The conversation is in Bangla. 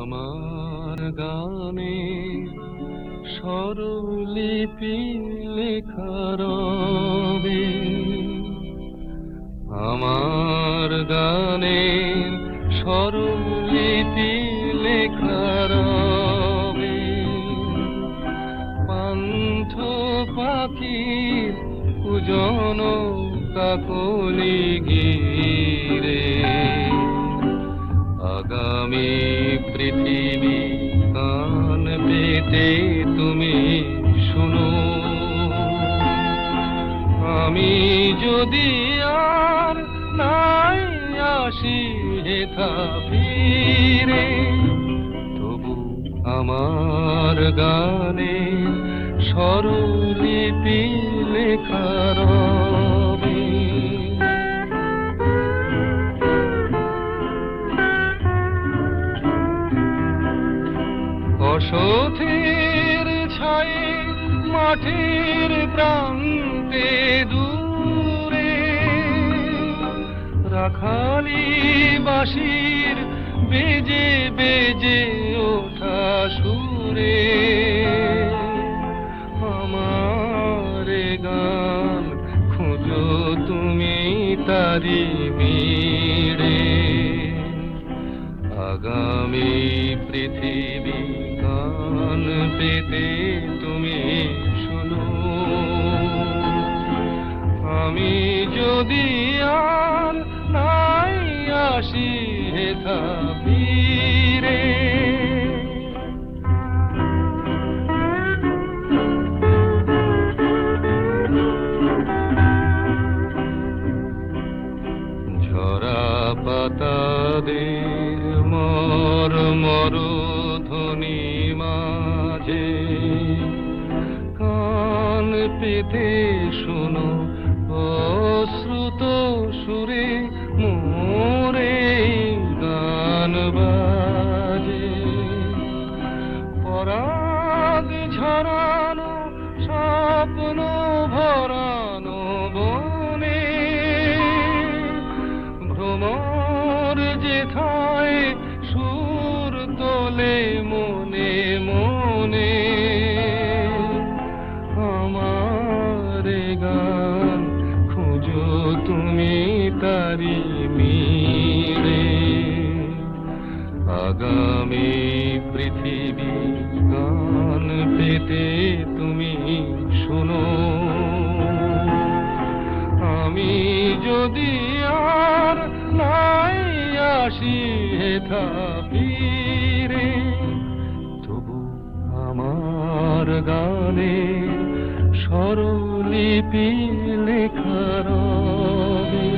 আমার গানে স্বরলিপি লেখা রবে, আমার গানে স্বরলিপি লেখা রবে। পান্থ পাখির কুজন কাকলি গিরে, আগামী পৃথিবী কান পেতে তুমি শুনো। আমি যদি আর নাই আসি হেথা ফিরে, তবু আমার গানে স্বরলিপি লেখা রবে। অসথের ছায়ে মাঠের প্রান্তে দূরে, রাখালি বাঁশির বেজে বেজে ওঠা সুরে, আমার গান খুঁজো তুমি তারি মিড়ে। আগামী পৃথিবী কান পেতে তুমি শুনো। আমি যদি আর নাই আসি হেথা ফিরে, ঝরা পাতাদের মর মর ধ্বনি মাঝে কান পেতে শোনো অশ্রুত সুরে মোরে গান বাজে। পরাগ ঝরানো স্বপ্ন ভরানো বনে, ভ্রমর যেথায় সুর তোলে মনে মনে, আমার গান খুঁজো তুমি তারি মিড়ে। আগামী পৃথিবী গান পেতে তুমি শোনো। আমি যদি আর নাই আসি হেথা ফিরে, তবু আমার গানে স্বরলিপি লেখা রবে।